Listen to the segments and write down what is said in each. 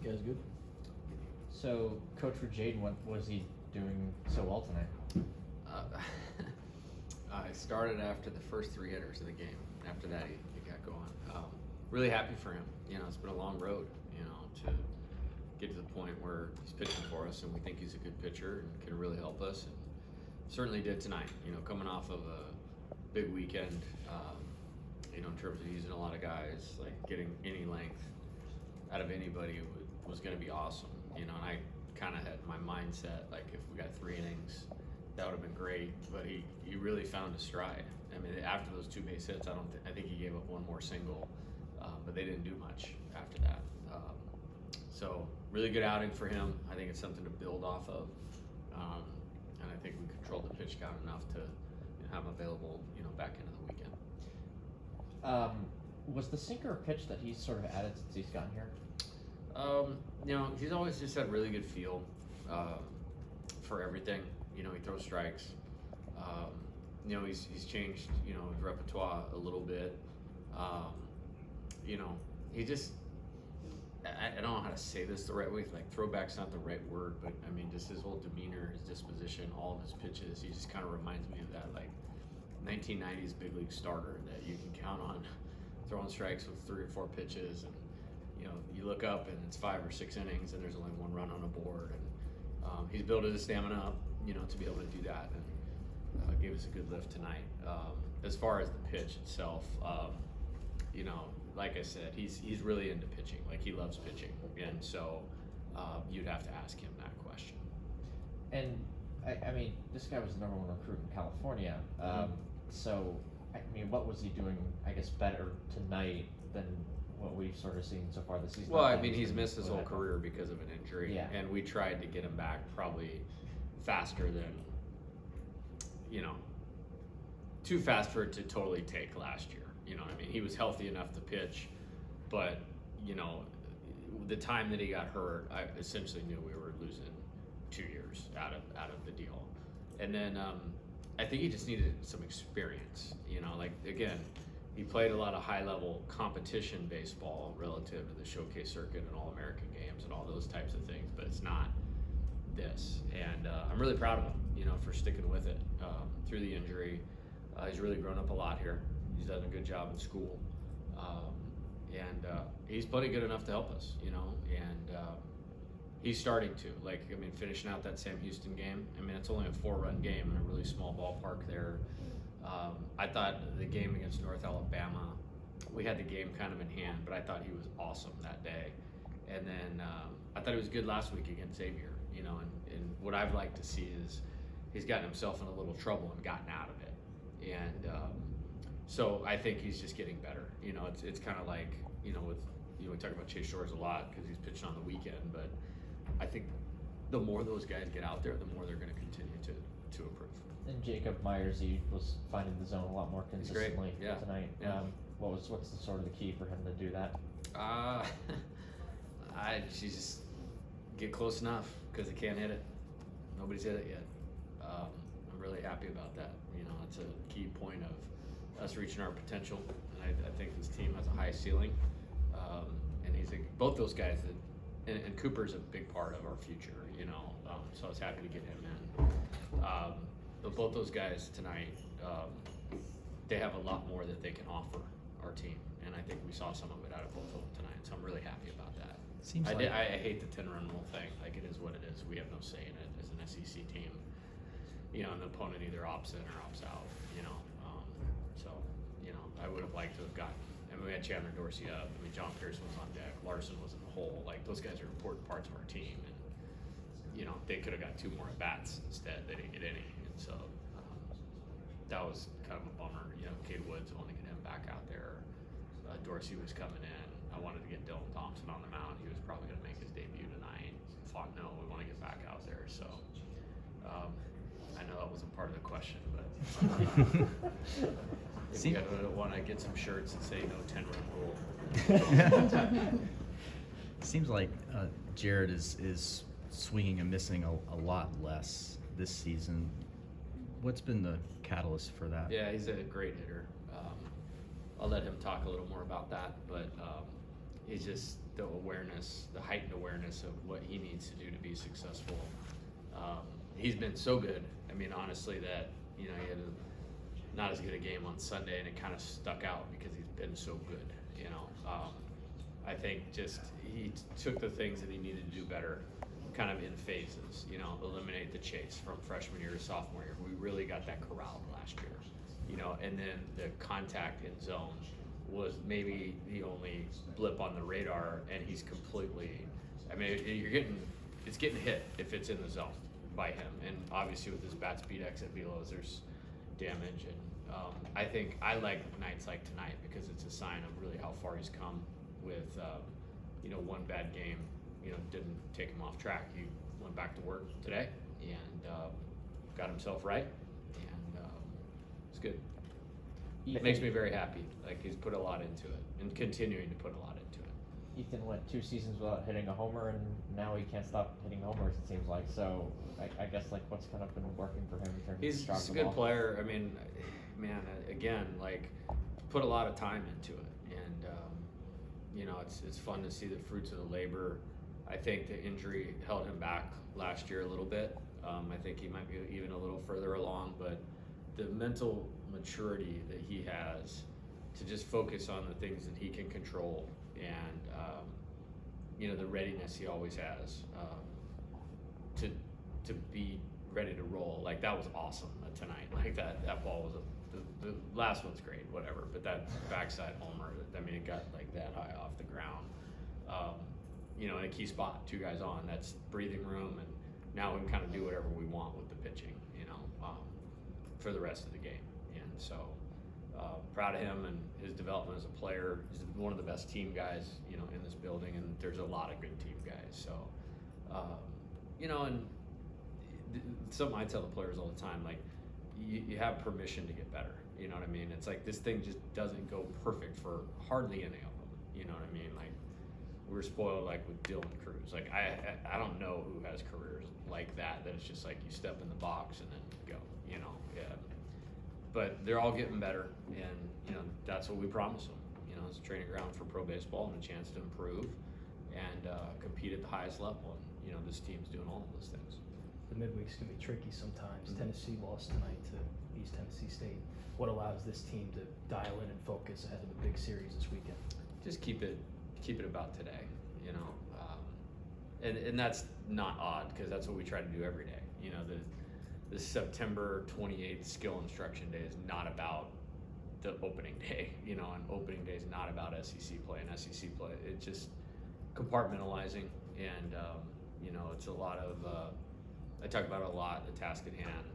You guys good? So, Coach for Jaden, what was he doing so well tonight? I started after the first 3 hitters of the game. After that, he got going. Really happy for him. You know, it's been a long road, you know, to get to the point where he's pitching for us, and we think he's a good pitcher and can really help us. And certainly did tonight. You know, coming off of a big weekend, you know, in terms of using a lot of guys, like getting any length out of anybody was going to be awesome. You know, and I kind of had my mindset like if we got 3 innings, that would have been great. But he really found a stride. I mean, after those 2 base hits, I think he gave up 1 more single, but they didn't do much after that. So really good outing for him. I think it's something to build off of, and I think we controlled the pitch count enough to have him available, you know, back into the weekend. Was the sinker a pitch that he's sort of added since he's gotten here? You know, he's always just had really good feel for everything. You know, he throws strikes. You know, he's changed, you know, his repertoire a little bit. You know, he just, I don't know how to say this the right way. Like, throwback's not the right word, but I mean, just his whole demeanor, his disposition, all of his pitches, he just kind of reminds me of that, like, 1990s big league starter that you can count on throwing strikes with 3 or 4 pitches. And, you know, you look up and it's 5 or 6 innings and there's only 1 run on a board. And he's built his stamina up, you know, to be able to do that. And gave us a good lift tonight. As far as the pitch itself, you know, like I said, he's really into pitching. Like, he loves pitching, and so you'd have to ask him that question. And I mean, this guy was the #1 recruit in California. So, I mean, what was he doing, I guess, better tonight than what we've sort of seen so far this season? Well, I mean, he's missed his whole career because of an injury, yeah. And we tried to get him back probably faster than, you know, too fast for it to totally take last year. You know what I mean? He was healthy enough to pitch, but, you know, the time that he got hurt, I essentially knew we were losing 2 years out of the deal. And then I think he just needed some experience. You know, like, again, he played a lot of high-level competition baseball relative to the showcase circuit and All-American games and all those types of things, but it's not this. And I'm really proud of him, you know, for sticking with it through the injury. He's really grown up a lot here. He's done a good job in school, and he's plenty good enough to help us, you know. And he's starting to, like, I mean, finishing out that Sam Houston game. I mean, it's only a 4-run game in a really small ballpark there. I thought the game against North Alabama, we had the game kind of in hand, but I thought he was awesome that day. And then I thought he was good last week against Xavier, you know. And what I'd like to see is he's gotten himself in a little trouble and gotten out of it. And so I think he's just getting better. You know, it's kind of like, you know, with, you know, we talk about Chase Shores a lot because he's pitching on the weekend, but I think the more those guys get out there, the more they're going to continue to improve. And Jacob Myers, he was finding the zone a lot more consistently tonight. Yeah. What's the sort of the key for him to do that? She just get close enough because he can't hit it. Nobody's hit it yet. I'm really happy about that. You know, it's a key point of us reaching our potential, and I think this team has a high ceiling. And both those guys and Cooper's a big part of our future. You know, so I was happy to get him in. But both those guys tonight, they have a lot more that they can offer our team, and I think we saw some of it out of both of them tonight. So I'm really happy about that. I hate the 10-run rule thing. Like, it is what it is. We have no say in it as an SEC team. You know, and the opponent either opts in or opts out. You know, so you know, I would have liked to have gotten. I mean, we had Chandler Dorsey up. I mean, John Pearson was on deck. Larson was in the hole. Like, those guys are important parts of our team, and you know, they could have got 2 more at bats instead. They didn't get any, and so that was kind of a bummer. You know, Cade Woods, I want to get him back out there. Dorsey was coming in. I wanted to get Dylan Thompson on the mound. He was probably going to make his debut tonight. Thought, no, we want to get back out there. So I know that wasn't part of the question, but if you want to get some shirts that say no 10-run rule. Seems like Jared is swinging and missing a lot less this season. What's been the catalyst for that? Yeah, he's a great hitter. I'll let him talk a little more about that, but he's just the awareness, the heightened awareness awareness of what he needs to do to be successful. He's been so good. I mean, honestly, that he had not as good a game on Sunday, and it kind of stuck out because he's been so good. I think just he took the things that he needed to do better, kind of in phases. Eliminate the chase from freshman year to sophomore year. We really got that corralled last year. And then the contact in zone was maybe the only blip on the radar, and he's completely. I mean, it's getting hit if it's in the zone by him, and obviously with his bat speed exit velos, there's damage. And I think I like nights like tonight because it's a sign of really how far he's come. With one bad game, didn't take him off track. He went back to work today and got himself right, and it's good. It makes me very happy. Like, he's put a lot into it and continuing to put a lot into it. Ethan went 2 seasons without hitting a homer, and now he can't stop hitting homers, it seems like. So I guess, like, what's kind of been working for him in terms He's of a good player. I mean, man, again, like, put a lot of time into it, and it's fun to see the fruits of the labor. I think the injury held him back last year a little bit. I think he might be even a little further along, but the mental maturity that he has to just focus on the things that he can control, and the readiness he always has to be ready to roll. Like, that was awesome tonight. Like, that ball was the last one's great, whatever, but that backside homer, I mean, it got like that high off the ground. In a key spot, 2 guys on, that's breathing room, and now we can kind of do whatever we want with the pitching, for the rest of the game. And so proud of him and his development as a player. He's one of the best team guys, in this building, and there's a lot of good team guys. So, and something I tell the players all the time, like, you have permission to get better. You know what I mean? It's like, this thing just doesn't go perfect for hardly any of them. You know what I mean? Like, we're spoiled, like, with Dylan Cruz. Like, I don't know who has careers like that it's just like you step in the box and then go, yeah. But they're all getting better, and, that's what we promise them. It's a training ground for pro baseball and a chance to improve and compete at the highest level. And, this team's doing all of those things. The midweeks can be tricky sometimes. Mm-hmm. Tennessee lost tonight to East Tennessee State. What allows this team to dial in and focus ahead of the big series this weekend? Just keep it about today, and that's not odd, because that's what we try to do every day. The September 28th skill instruction day is not about the opening day, and opening day is not about SEC play and SEC play. It's just compartmentalizing, and it's a lot of I talk about it a lot, the task at hand,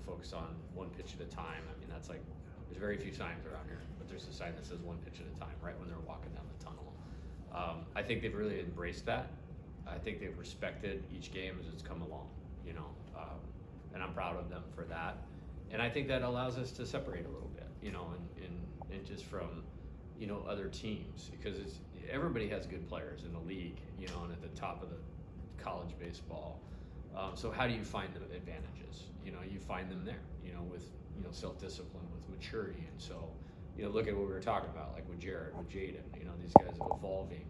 focus on one pitch at a time. I mean, that's like, there's very few signs around here, but there's a sign that says one pitch at a time right when they're walking down the tunnel. I think they've really embraced that. I think they've respected each game as it's come along, and I'm proud of them for that. And I think that allows us to separate a little bit, and just from, other teams, because everybody has good players in the league, and at the top of the college baseball. So how do you find the advantages? You find them there, with, self-discipline, with maturity. And so, look at what we were talking about, like with Jared, with Jaden, these guys evolving,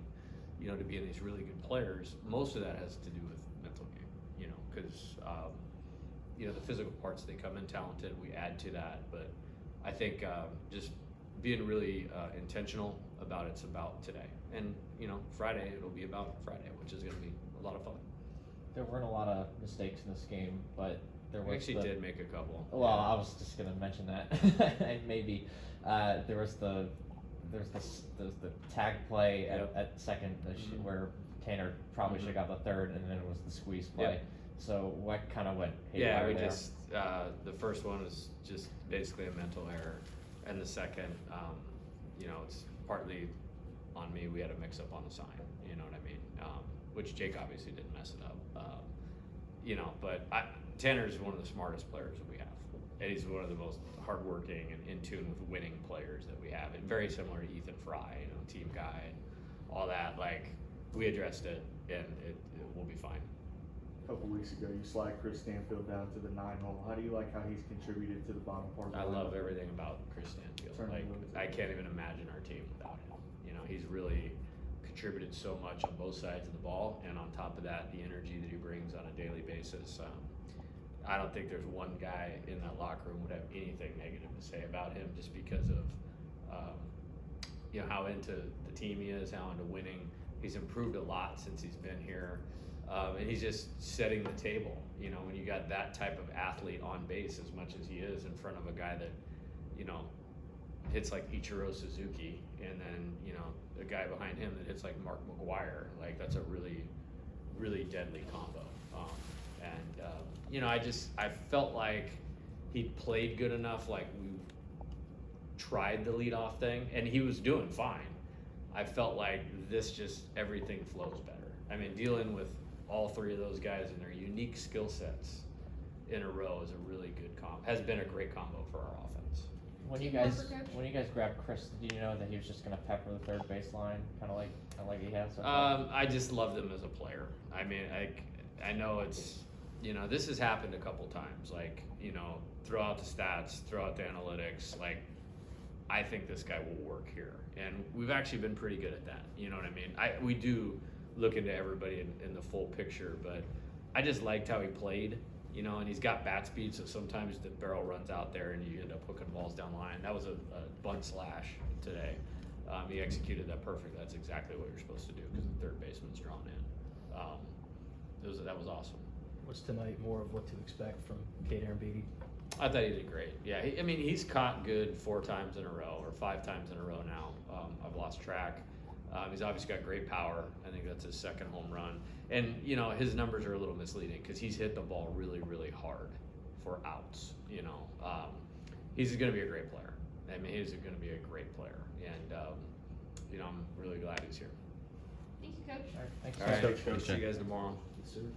to being these really good players. Most of that has to do with mental game, because, the physical parts, they come in talented, we add to that. But I think just being really intentional about it's about today. And, Friday, it'll be about Friday, which is going to be a lot of fun. There weren't a lot of mistakes in this game, but there was. We actually did make a couple. Well, I was just going to mention that, and maybe there was the tag play at second where Tanner probably should have got the third, and then it was the squeeze play. Yep. So what kind of went haywire there? Just the first one was just basically a mental error, and the second, it's partly on me. We had a mix up on the sign. You know what I mean? Which Jake obviously didn't mess it up. But Tanner's one of the smartest players that we have, and he's one of the most hardworking and in tune with winning players that we have, and very similar to Ethan Fry, team guy, and all that. Like, we addressed it, and it will be fine. A couple weeks ago, you slide Chris Stanfield down to the 9-hole. How do you like how he's contributed to the bottom part? I love everything about Chris Stanfield. I can't even imagine our team without him. He's really contributed so much on both sides of the ball, and on top of that, the energy that he brings on a daily basis. I don't think there's one guy in that locker room would have anything negative to say about him, just because of how into the team he is, how into winning. He's improved a lot since he's been here, and he's just setting the table. When you got that type of athlete on base as much as he is in front of a guy that hits like Ichiro Suzuki, and then a guy behind him that hits like Mark McGuire, like that's a really, really deadly combo. I felt like he played good enough. Like, we tried the leadoff thing, and he was doing fine. I felt like everything flows better. I mean, dealing with all three of those guys and their unique skill sets in a row is a really good has been a great combo for our offense. When you guys grabbed Chris, did you know that he was just gonna pepper the third baseline, kind of like he has? So far? I just loved him as a player. I mean, I know it's this has happened a couple times. Like, throw out the stats, throw out the analytics. Like, I think this guy will work here, and we've actually been pretty good at that. You know what I mean? We do look into everybody in the full picture, but I just liked how he played. And he's got bat speed, so sometimes the barrel runs out there and you end up hooking balls down the line. That was a bunt slash today. He executed that perfect. That's exactly what you're supposed to do, because the third baseman's drawn in. That was awesome. Was tonight more of what to expect from Kate Beatty? I thought he did great. Yeah, he's caught good 4 times in a row, or 5 times in a row now. I've lost track. He's obviously got great power. I think that's his second home run. And, his numbers are a little misleading, because he's hit the ball really, really hard for outs. He's going to be a great player. I mean, he's going to be a great player. And, I'm really glad he's here. Thank you, Coach. All right, thanks. All right, Coach. Coach. See you guys tomorrow. Yes, sir.